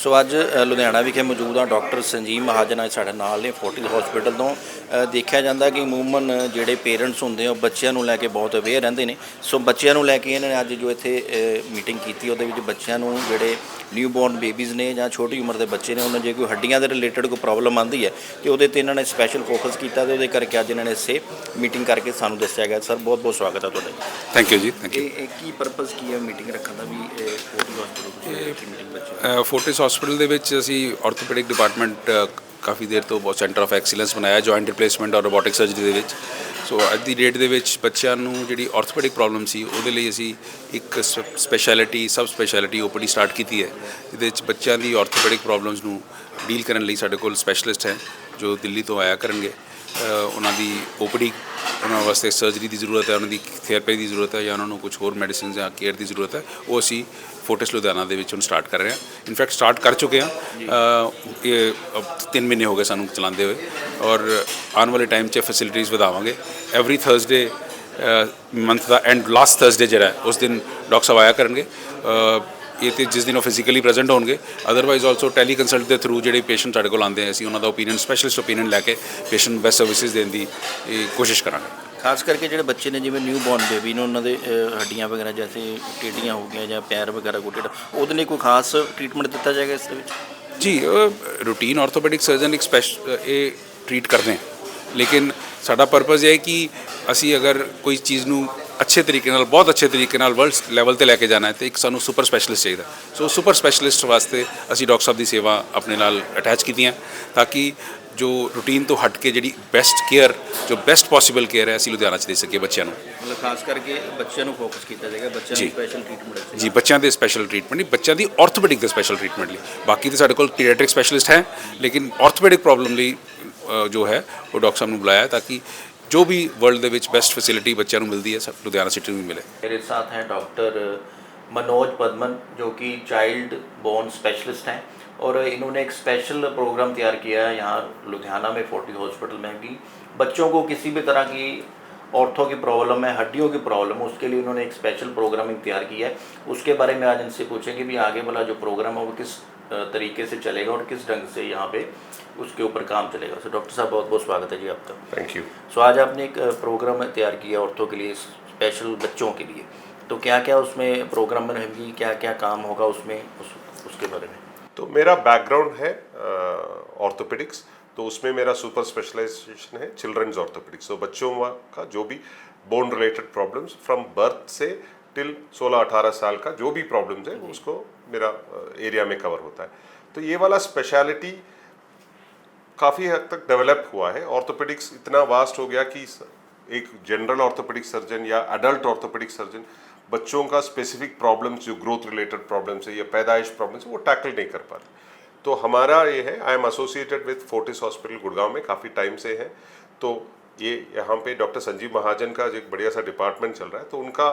ਸੋ ਅੱਜ ਲੁਧਿਆਣਾ ਵਿਖੇ ਮੌਜੂਦ ਹਾਂ। ਡਾਕਟਰ ਸੰਜੀਵ ਮਹਾਜਨ ਅੱਜ ਸਾਡੇ ਨਾਲ ਨੇ ਫੋਰਟਿਸ ਹਸਪੀਟਲ ਤੋਂ। ਦੇਖਿਆ ਜਾਂਦਾ ਕਿ ਅਮੂਮਨ ਜਿਹੜੇ ਪੇਰੈਂਟਸ ਹੁੰਦੇ ਆ ਉਹ ਬੱਚਿਆਂ ਨੂੰ ਲੈ ਕੇ ਬਹੁਤ ਅਵੇਅਰ ਰਹਿੰਦੇ ਨੇ। ਸੋ ਬੱਚਿਆਂ ਨੂੰ ਲੈ ਕੇ ਇਹਨਾਂ ਨੇ ਅੱਜ ਜੋ ਇੱਥੇ ਮੀਟਿੰਗ ਕੀਤੀ, ਉਹਦੇ ਵਿੱਚ ਬੱਚਿਆਂ ਨੂੰ ਜਿਹੜੇ ਨਿਊ ਬੋਰਨ ਬੇਬੀਜ਼ ਨੇ ਜਾਂ ਛੋਟੀ ਉਮਰ ਦੇ ਬੱਚੇ ਨੇ, ਉਹਨਾਂ ਜੇ ਕੋਈ ਹੱਡੀਆਂ ਦੇ ਰਿਲੇਟਡ ਕੋਈ ਪ੍ਰੋਬਲਮ ਆਉਂਦੀ ਹੈ ਤੇ ਉਹਦੇ ਤੇ ਇਹਨਾਂ ਨੇ ਸਪੈਸ਼ਲ ਫੋਕਸ ਕੀਤਾ ਤੇ ਉਹਦੇ ਕਰਕੇ ਅੱਜ ਇਹਨਾਂ ਨੇ ਇਸੇ ਮੀਟਿੰਗ ਕਰਕੇ ਸਾਨੂੰ ਦੱਸਿਆ ਗਿਆ। ਸਰ ਬਹੁਤ ਬਹੁਤ ਸਵਾਗਤ ਹੈ ਤੁਹਾਡਾ। ਥੈਂਕ ਯੂ ਜੀ, ਥੈਂਕ ਯੂ। ਇਹ ਕੀ ਪਰਪਸ ਕੀ ਹੈ ਮੀਟਿੰਗ ਰੱਖਣ ਦਾ ਵੀ ਫੋਰਟਿਸ ਹਸਪੀਟਲ ਮੀਟਿੰਗ ਬੱਚੇ ਫੋਰਟਿਸ ਹਸਪੀਟਲ ਦੇ ਵਿੱਚ ਅਸੀਂ ਆਰਥੋਪੈਡਿਕ ਡਿਪਾਰਟਮੈਂਟ ਕਾਫੀ ਦੇਰ ਤੋਂ ਬਹੁਤ ਸੈਂਟਰ ਆਫ ਐਕਸੀਲੈਂਸ ਬਣਾਇਆ ਜੁਆਇੰਟ ਰਿਪਲੇਸਮੈਂਟ ਔਰ ਰੋਬੋਟਿਕ ਸਰਜਰੀ ਦੇ ਵਿੱਚ। ਸੋ ਅੱਜ ਦੀ ਡੇਟ ਦੇ ਵਿੱਚ ਬੱਚਿਆਂ ਨੂੰ ਜਿਹੜੀ ਆਰਥੋਪੈਡਿਕ ਪ੍ਰੋਬਲਮ ਸੀ ਉਹਦੇ ਲਈ ਅਸੀਂ ਇੱਕ ਸਪੈਸ਼ਲਿਟੀ ਸਬ ਸਪੈਸ਼ਲਿਟੀ ਓਪੀਡੀ ਸਟਾਰਟ ਕੀਤੀ ਹੈ, ਜਿਹਦੇ ਵਿੱਚ ਬੱਚਿਆਂ ਦੀ ਆਰਥੋਪੈਡਿਕ ਪ੍ਰੋਬਲਮਸ ਨੂੰ ਡੀਲ ਕਰਨ ਲਈ ਸਾਡੇ ਕੋਲ ਸਪੈਸ਼ਲਿਸਟ ਹੈ ਜੋ ਦਿੱਲੀ ਤੋਂ ਆਇਆ ਕਰਨਗੇ। ਉਹਨਾਂ ਦੀ ਓਪੀਡੀ, ਉਹਨਾਂ ਵਾਸਤੇ ਸਰਜਰੀ ਦੀ ਜ਼ਰੂਰਤ ਹੈ, ਉਹਨਾਂ ਦੀ ਥੈਰੇਪੀ ਦੀ ਜ਼ਰੂਰਤ ਹੈ ਜਾਂ ਉਹਨਾਂ ਨੂੰ ਕੁਝ ਹੋਰ ਮੈਡੀਸਿਨ ਜਾਂ ਕੇਅਰ ਦੀ ਜ਼ਰੂਰਤ ਹੈ, ਉਹ ਅਸੀਂ ਫੋਰਟਿਸ ਲੁਧਿਆਣਾ ਦੇ ਵਿੱਚ ਹੁਣ ਸਟਾਰਟ ਕਰ ਰਹੇ ਹਾਂ। ਇਨਫੈਕਟ ਸਟਾਰਟ ਕਰ ਚੁੱਕੇ ਹਾਂ। ਇਹ 3 ਮਹੀਨੇ ਹੋ ਗਏ ਸਾਨੂੰ ਚਲਾਉਂਦੇ ਹੋਏ, ਔਰ ਆਉਣ ਵਾਲੇ ਟਾਈਮ 'ਚ ਫੈਸਿਲਿਟੀਜ਼ ਵਧਾਵਾਂਗੇ। ਐਵਰੀ ਥਰਸਡੇ ਮੰਥ ਦਾ ਐਂਡ ਲਾਸਟ ਥਰਸਡੇ ਜਿਹੜਾ ਉਸ ਦਿਨ ਡਾਕਟਰ ਸਾਹਿਬ ਆਇਆ ਕਰਨਗੇ। ਇਹ ਤੇ ਜਿਸ ਦਿਨ ਉਹ ਫਿਜ਼ੀਕਲੀ ਪ੍ਰੈਜ਼ੈਂਟ ਹੋਣਗੇ, ਅਦਰਵਾਈਜ਼ ਆਲਸੋ ਟੈਲੀ ਕੰਸਲਟ ਦੇ ਥਰੂ ਜਿਹੜੇ ਪੇਸ਼ੈਂਟ ਸਾਡੇ ਕੋਲ ਆਉਂਦੇ ਆ, ਅਸੀਂ ਉਹਨਾਂ ਦਾ ਓਪੀਨੀਅਨ, ਸਪੈਸ਼ਲਿਸਟ ਓਪੀਨੀਅਨ ਲੈ ਕੇ ਪੇਸ਼ੈਂਟ ਬੈਸਟ ਸਰਵਿਸਿਜ਼ ਦੇਣ ਦੀ ਕੋਸ਼ਿਸ਼ ਕਰਾਂਗੇ। ਖਾਸ ਕਰਕੇ ਜਿਹੜੇ ਬੱਚੇ ਨੇ ਜਿਵੇਂ ਨਿਊ ਬੋਰਨ ਬੇਬੀ ਨੇ, ਉਹਨਾਂ ਦੇ ਹੱਡੀਆਂ ਵਗੈਰਾ ਜੈਸੇ ਟੇਢੀਆਂ ਹੋ ਗਈਆਂ ਜਾਂ ਪੈਰ ਵਗੈਰਾ ਕੋਈ ਟੇਢਾ, ਉਹਦੇ ਲਈ ਕੋਈ ਖਾਸ ਟ੍ਰੀਟਮੈਂਟ ਦਿੱਤਾ ਜਾਏਗਾ ਇਸ ਦੇ ਵਿੱਚ? ਜੀ, ਰੂਟੀਨ ਆਰਥੋਪੈਡਿਕ ਸਰਜਨ ਇੱਕ ਇਹ ਟਰੀਟ ਕਰਦੇ हैं, ਲੇਕਿਨ ਸਾਡਾ ਪਰਪਸ ਇਹ ਹੈ ਕਿ ਅਸੀਂ ਅਗਰ ਕੋਈ ਚੀਜ਼ ਨੂੰ ਅੱਛੇ ਤਰੀਕੇ ਨਾਲ, ਬਹੁਤ ਅੱਛੇ ਤਰੀਕੇ ਨਾਲ ਵਰਲਡ ਲੈਵਲ ਤੇ ਲੈ ਕੇ ਜਾਣਾ ਹੈ ਤੇ ਇੱਕ ਸਾਨੂੰ ਸੁਪਰ ਸਪੈਸ਼ਲਿਸਟ ਚਾਹੀਦਾ। ਸੋ ਸੁਪਰ ਸਪੈਸ਼ਲਿਸਟ ਵਾਸਤੇ ਅਸੀਂ ਡਾਕਟਰ ਸਾਹਿਬ ਦੀ ਸੇਵਾ ਆਪਣੇ ਨਾਲ ਅਟੈਚ ਕੀਤੀਆਂ ਤਾਂ ਕਿ ਜੋ ਰੂਟੀਨ ਤੋਂ ਹਟ ਕੇ ਜਿਹੜੀ ਬੈਸਟ ਕੇਅਰ, ਜੋ ਬੈਸਟ ਪੋਸੀਬਲ ਕੇਅਰ ਹੈ, ਅਸੀਂ ਲੁਧਿਆਣਾ 'ਚ ਦੇ ਸਕੀਏ ਬੱਚਿਆਂ ਨੂੰ। ਮਤਲਬ ਖਾਸ ਕਰਕੇ ਬੱਚਿਆਂ ਨੂੰ ਫੋਕਸ ਕੀਤਾ ਜਾਏਗਾ, ਬੱਚਿਆਂ ਨੂੰ ਸਪੈਸ਼ਲ ਟ੍ਰੀਟਮੈਂਟ। ਜੀ, ਬੱਚਿਆਂ ਦੇ ਸਪੈਸ਼ਲ ਟ੍ਰੀਟਮੈਂਟ ਨਹੀਂ, ਬੱਚਿਆਂ ਦੀ ਆਰਥੋਪੈਡਿਕ ਦੇ ਸਪੈਸ਼ਲ ਟ੍ਰੀਟਮੈਂਟ ਲਈ। ਬਾਕੀ ਤਾਂ ਸਾਡੇ ਕੋਲ ਪੀਡੀਆਟ੍ਰਿਕ ਸਪੈਸ਼ਲਿਸਟ ਹੈ, ਲੇਕਿਨ ਆਰਥੋਪੈਡਿਕ ਪ੍ਰੋਬਲਮ ਲਈ ਜੋ ਹੈ ਉਹ ਡਾਕਟਰ ਸਾਹਿਬ ਨੂੰ ਬੁਲਾਇਆ ਤਾਂ ਕਿ जो भी वर्ल्ड ਦੇ ਵਿੱਚ बेस्ट फैसिलिटी बच्चों को मिलती है सब लुधियाना सिटी में मिले। मेरे साथ हैं डॉक्टर मनोज पदमन, जो कि चाइल्ड बोर्न स्पेशलिस्ट हैं, और इन्होंने एक स्पेशल प्रोग्राम तैयार किया है यहाँ लुधियाना में फोर्टिस हॉस्पिटल में कि बच्चों को किसी भी तरह की ऑर्थो की प्रॉब्लम है, हड्डियों की प्रॉब्लम है, उसके लिए उन्होंने एक स्पेशल प्रोग्रामिंग तैयार किया है। उसके बारे में आज इनसे पूछेंगे भी आगे वाला जो प्रोग्राम है वो किस तरीके से चलेगा और किस ढंग से यहाँ पे उसके ऊपर काम चलेगा। सो डॉक्टर साहब बहुत बहुत स्वागत है जी आपका। Thank you. सो आज आपने एक प्रोग्राम तैयार किया ऑर्थो के लिए, स्पेशल बच्चों के लिए, तो क्या क्या उसमें प्रोग्राम में रहेंगी, क्या क्या काम होगा उसमें, उसके बारे में? तो मेरा बैकग्राउंड है ऑर्थोपेडिक्स, तो उसमें मेरा सुपर स्पेशलाइजेशन है चिल्ड्रंस ऑर्थोपेडिक्स। तो बच्चों का जो भी bone related problems from birth से टिल 16-18 साल का जो भी प्रॉब्लम्स है उसको मेरा एरिया में कवर होता है। तो ये वाला स्पेशलिटी काफ़ी हद तक डेवलप हुआ है। ऑर्थोपेडिक्स इतना वास्ट हो गया कि एक जनरल ऑर्थोपेडिक सर्जन या एडल्ट ऑर्थोपेडिक सर्जन बच्चों का स्पेसिफिक प्रॉब्लम्स, जो ग्रोथ रिलेटेड प्रॉब्लम्स है या पैदाइश प्रॉब्लम्स है, वो टैकल नहीं कर पाते। तो हमारा ये है, I am associated with Fortis hospital Gurgaon में काफ़ी टाइम से है। तो ये यहाँ पे डॉक्टर संजीव महाजन का एक बढ़िया सा डिपार्टमेंट चल रहा है, तो उनका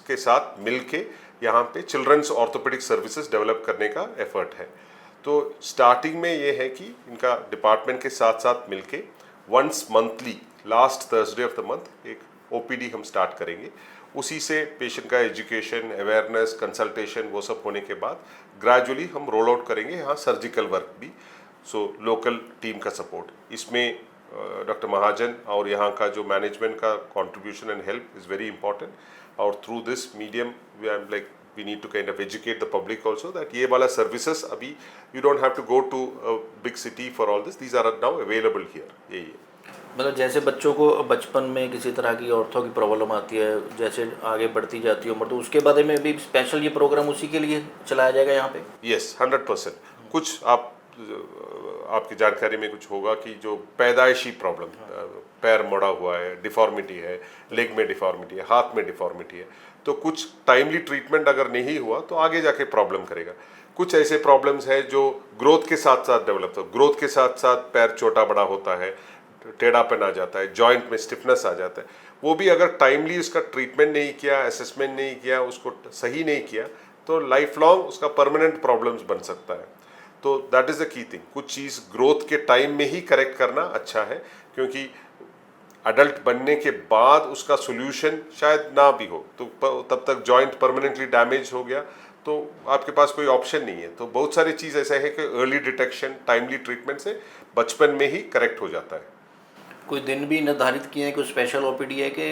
के साथ मिल के यहाँ पे चिल्ड्रंस ऑर्थोपेडिक सर्विसेज डेवलप करने का एफर्ट है। तो स्टार्टिंग में ये है कि इनका डिपार्टमेंट के साथ साथ मिलके once monthly last Thursday of the month एक ओपीडी हम स्टार्ट करेंगे। उसी से पेशेंट का एजुकेशन, अवेयरनेस, कंसल्टेशन वो सब होने के बाद ग्रेजुअली हम रोल आउट करेंगे यहाँ सर्जिकल वर्क भी। सो लोकल टीम का सपोर्ट इसमें डॉक्टर महाजन और यहाँ का जो मैनेजमेंट का contribution and help is very important. और through this medium we need to kind of educate the public also that ये वाला services अभी you don't have to go to a big city for all this, these are now available here। यही है। मतलब जैसे बच्चों को बचपन में किसी तरह की ऑर्थो की प्रॉब्लम आती है, जैसे आगे बढ़ती जाती है उम्र, तो उसके बारे में भी स्पेशल ये प्रोग्राम उसी के लिए चलाया जाएगा यहाँ पे? यस, 100%। कुछ आपकी जानकारी में कुछ होगा कि जो पैदाइशी प्रॉब्लम, पैर मुड़ा हुआ है, डिफॉर्मिटी है, लेग में डिफॉर्मिटी है, हाथ में डिफॉर्मिटी है, तो कुछ टाइमली ट्रीटमेंट अगर नहीं हुआ तो आगे जाके प्रॉब्लम करेगा। कुछ ऐसे प्रॉब्लम्स हैं जो ग्रोथ के साथ साथ डेवलप होता है, ग्रोथ के साथ साथ पैर छोटा बड़ा होता है, टेढ़ापन आ जाता है, जॉइंट में स्टिफनेस आ जाता है, वो भी अगर टाइमली उसका ट्रीटमेंट नहीं किया, असेसमेंट नहीं किया, उसको सही नहीं किया तो लाइफ लॉन्ग उसका परमानेंट प्रॉब्लम्स बन सकता है। तो that is the key thing. कुछ चीज़ ग्रोथ के टाइम में ही करेक्ट करना अच्छा है, क्योंकि अडल्ट बनने के बाद उसका सोल्यूशन शायद ना भी हो, तो तब तक जॉइंट परमानेंटली डैमेज हो गया तो आपके पास कोई ऑप्शन नहीं है। तो बहुत सारी चीज़ ऐसा है कि अर्ली डिटेक्शन, टाइमली ट्रीटमेंट से बचपन में ही करेक्ट हो जाता है। कोई दिन भी निर्धारित किए हैं, कोई स्पेशल ओपीडी है कि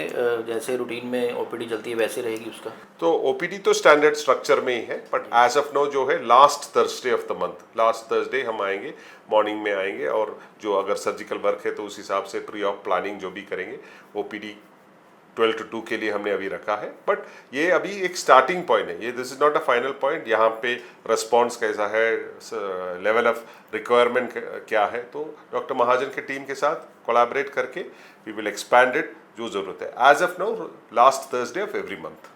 जैसे रूटीन में ओपीडी चलती है वैसे रहेगी उसका? तो ओपीडी तो स्टैंडर्ड स्ट्रक्चर में ही है, बट एज ऑफ नाउ जो है last Thursday of the month, last Thursday हम आएंगे, मॉर्निंग में आएंगे, और जो अगर सर्जिकल वर्क है तो उस हिसाब से प्री ऑफ प्लानिंग जो भी करेंगे। ओपीडी 12 to 2 के लिए हमने अभी रखा है, बट ये अभी एक स्टार्टिंग पॉइंट है, ये this is not a final point. यहाँ पे रिस्पॉन्स कैसा है, लेवल ऑफ रिक्वायरमेंट क्या है, तो डॉक्टर महाजन की टीम के साथ कोलैबोरेट करके वी विल एक्सपैंड इट जो ज़रूरत है। As of now last Thursday of every month.